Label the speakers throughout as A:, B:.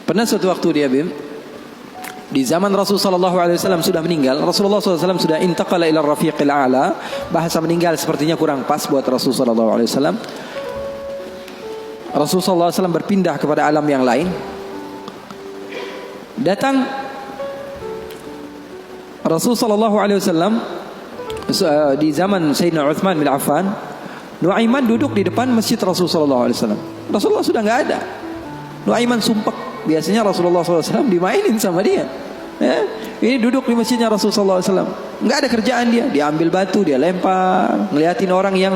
A: Pernah suatu waktu dia Bim, di zaman Rasulullah SAW sudah meninggal, Rasulullah SAW sudah intaqala ila rafiqil a'la. Bahasa meninggal sepertinya kurang pas buat Rasulullah SAW. Rasulullah SAW berpindah kepada alam yang lain. Datang Rasulullah SAW di zaman Sayyidina Uthman bin Affan. Nuaiman duduk di depan masjid Rasulullah SAW. Rasulullah sudah nggak ada. Nuaiman sumpek. Biasanya Rasulullah SAW dimainin sama dia. Ini duduk di masjidnya Rasulullah SAW. Nggak ada kerjaan dia. Dia ambil batu, dia lempar, ngeliatin orang yang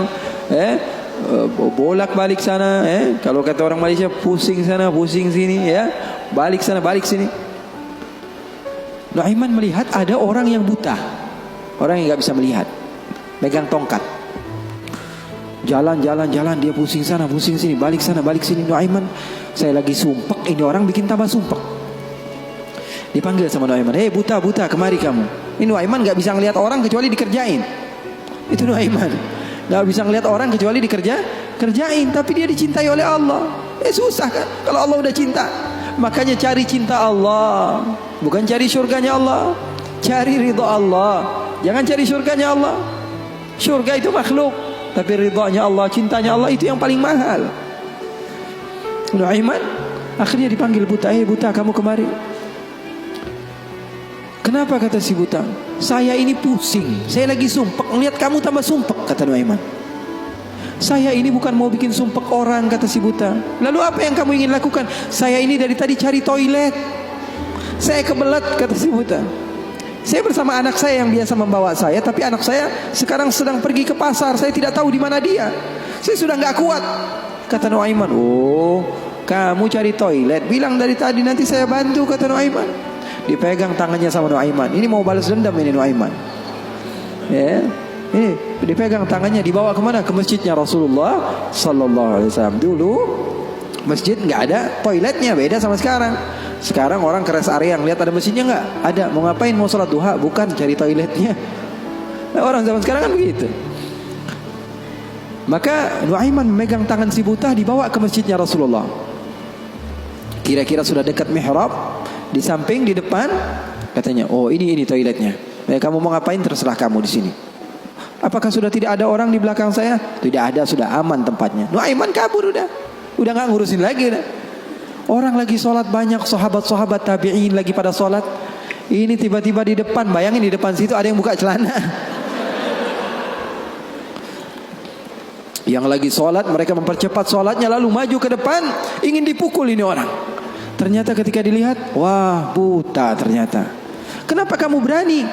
A: bolak balik sana. Kalau kata orang Malaysia, pusing sana, pusing sini, balik sana, balik sini. Nuaiman melihat ada orang yang buta, orang yang nggak bisa melihat, megang tongkat. Jalan, dia pusing sana, pusing sini, balik sana, balik sini. Nuaiman, saya lagi sumpek, ini orang bikin tambah sumpek. Dipanggil sama Nuaiman, hei buta, kemari kamu. Ini Nuaiman gak bisa ngelihat orang kecuali dikerjain. Itu Nuaiman, gak bisa ngelihat orang kecuali kerjain. Tapi dia dicintai oleh Allah. Susah kan, kalau Allah udah cinta. Makanya cari cinta Allah, bukan cari surganya Allah. Cari ridha Allah, jangan cari surganya Allah. Surga itu makhluk, tapi ridhanya Allah, cintanya Allah itu yang paling mahal. Nuaiman akhirnya dipanggil buta, buta kamu kemari. Kenapa kata si buta? Saya ini pusing, saya lagi sumpek, ngelihat kamu tambah sumpek, kata Nuaiman. Saya ini bukan mau bikin sumpek orang, kata si buta. Lalu apa yang kamu ingin lakukan? Saya ini dari tadi cari toilet, saya kebelet, kata si buta. Saya bersama anak saya yang biasa membawa saya, tapi anak saya sekarang sedang pergi ke pasar. Saya tidak tahu di mana dia. Saya sudah nggak kuat, kata Nuaiman. Oh, kamu cari toilet, bilang dari tadi, nanti saya bantu, kata Nuaiman. Dipegang tangannya sama Nuaiman. Ini mau balas dendam ini Nuaiman. Ini dipegang tangannya, dibawa kemana? Ke masjidnya Rasulullah Sallallahu Alaihi Wasallam. Dulu masjid nggak ada toiletnya, beda sama sekarang. Sekarang orang ke rest area, ngeliat ada masjidnya nggak? Ada. Mau ngapain? Mau sholat duha? Bukan, cari toiletnya. Nah, orang zaman sekarang kan begitu. Maka Nuaiman memegang tangan si buta, dibawa ke masjidnya Rasulullah. Kira-kira sudah dekat mihrab, di samping, di depan, katanya, oh ini toiletnya. Kamu mau ngapain? Terserah kamu di sini. Apakah sudah tidak ada orang di belakang saya? Tidak ada, sudah aman tempatnya. Nuaiman kabur udah nggak ngurusin lagi udah. Orang lagi sholat banyak, sahabat-sahabat tabi'in lagi pada sholat. Ini tiba-tiba di depan, bayangin di depan situ ada yang buka celana. Yang lagi sholat, mereka mempercepat sholatnya, lalu maju ke depan, ingin dipukul ini orang. Ternyata ketika dilihat, wah buta ternyata. Kenapa kamu berani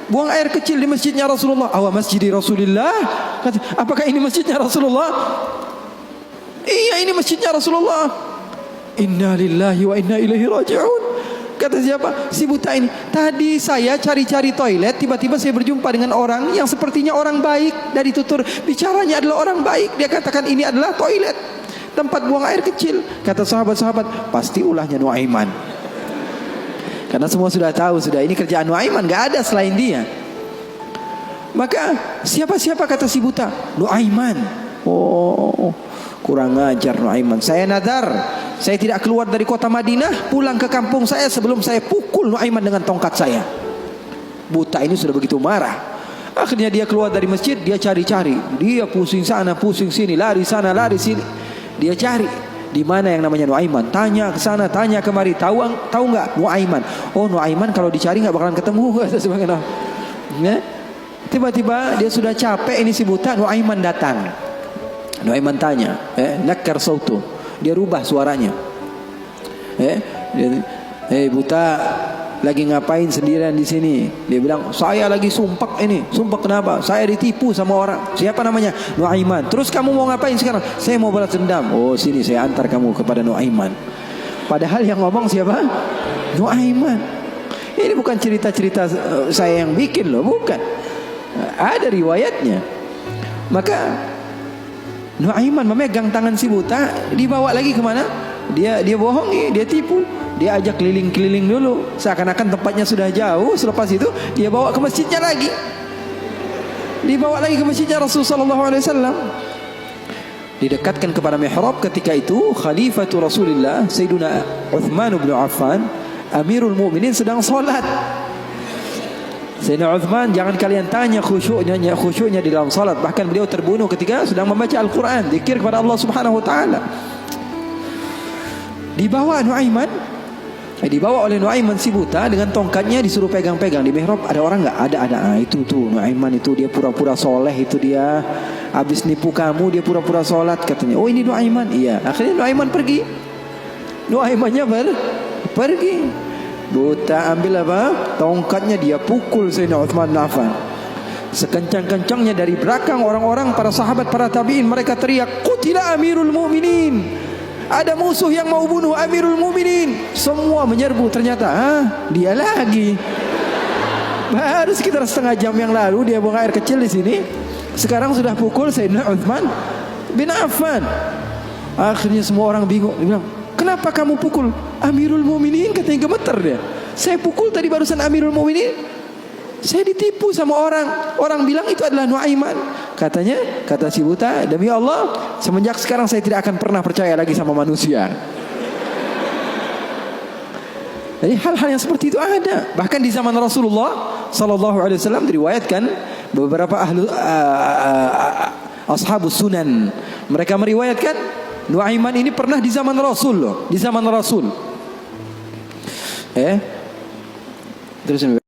A: buang air kecil di masjidnya Rasulullah? Awa masjidi Rasulullah. Apakah ini masjidnya Rasulullah? Iya, ini masjidnya Rasulullah. Inna lillahi wa inna ilaihi raji'un. Kata siapa? Si buta ini. Tadi saya cari-cari toilet, tiba-tiba saya berjumpa dengan orang yang sepertinya orang baik. Dari tutur bicaranya adalah orang baik. Dia katakan ini adalah toilet, tempat buang air kecil. Kata sahabat-sahabat, pasti ulahnya Nuaiman. Karena semua sudah tahu, sudah ini kerjaan Nuaiman, gak ada selain dia. Maka siapa-siapa kata si buta? Nuaiman. Oh, kurang ajar Nuaiman. Saya nadar, saya tidak keluar dari kota Madinah, pulang ke kampung saya sebelum saya pukul Nuaiman dengan tongkat saya. Buta ini sudah begitu marah. Akhirnya dia keluar dari masjid, dia cari-cari. Dia pusing sana, pusing sini, lari sana, lari sini. Dia cari di mana yang namanya Nuaiman. Tanya ke sana, tanya kemari. Tahu nggak Nuaiman? Oh, Nuaiman kalau dicari nggak bakalan ketemu. Tiba-tiba dia sudah capek, ini si buta. Nuaiman datang. Nuaiman tanya, nakar sautu. Dia rubah suaranya. Buta, lagi ngapain sendirian di sini? Dia bilang, saya lagi sumpek ini. Sumpek kenapa? Saya ditipu sama orang. Siapa namanya? Nuaiman. Terus kamu mau ngapain sekarang? Saya mau balas dendam. Oh, sini saya antar kamu kepada Nuaiman. Padahal yang ngomong siapa? Nuaiman. Ini bukan cerita-cerita saya yang bikin loh, bukan. Ada riwayatnya. Maka Nuaiman memegang tangan si buta, dibawa lagi kemana? Dia bohongi, dia tipu. Dia ajak keliling-keliling dulu, seakan-akan tempatnya sudah jauh. Selepas itu dia bawa ke masjidnya lagi. Dibawa lagi ke masjidnya Rasulullah SAW. didekatkan kepada mihrab. Ketika itu Khalifatul Rasulullah Sayyiduna Uthman bin Affan, Amirul Mukminin, sedang salat. Sayyidina Uthman, jangan kalian tanya khusyuknya di dalam salat. Bahkan beliau terbunuh ketika sedang membaca Al-Quran, zikir kepada Allah Subhanahu wa taala. Dibawa oleh Nuaiman si buta dengan tongkatnya, disuruh pegang-pegang di mihrab. Ada orang enggak? Ada. Itu tuh Nuaiman itu, dia pura-pura soleh, itu dia habis nipu kamu, dia pura-pura sholat katanya. Oh, ini Nuaiman. Iya. Akhirnya Nuaiman pergi. Nuaimannya pergi. Buta ambil apa? Tongkatnya, dia pukul Sayyidina Uthman bin Affan. Sekencang-kencangnya dari belakang orang-orang, para sahabat, para tabi'in, mereka teriak, "Qutila Amirul Mukminin." Ada musuh yang mau bunuh Amirul Mukminin. Semua menyerbu. Ternyata dia lagi. Baru sekitar setengah jam yang lalu dia buang air kecil di sini. Sekarang sudah pukul Sayyidina Uthman bin Affan. Akhirnya semua orang bingung. Dia bilang, "Kenapa kamu pukul Amirul Mukminin?" Katanya gemeter dia. "Saya pukul tadi barusan Amirul Mukminin. Saya ditipu sama orang. Orang bilang itu adalah Nuaiman." Katanya, kata si buta, "Demi Allah, semenjak sekarang saya tidak akan pernah percaya lagi sama manusia." Jadi hal-hal yang seperti itu ada. Bahkan di zaman Rasulullah sallallahu alaihi wasallam diriwayatkan beberapa ashabus sunan, mereka meriwayatkan Nuaiman ini pernah di zaman Rasul loh, di zaman Rasul. Terus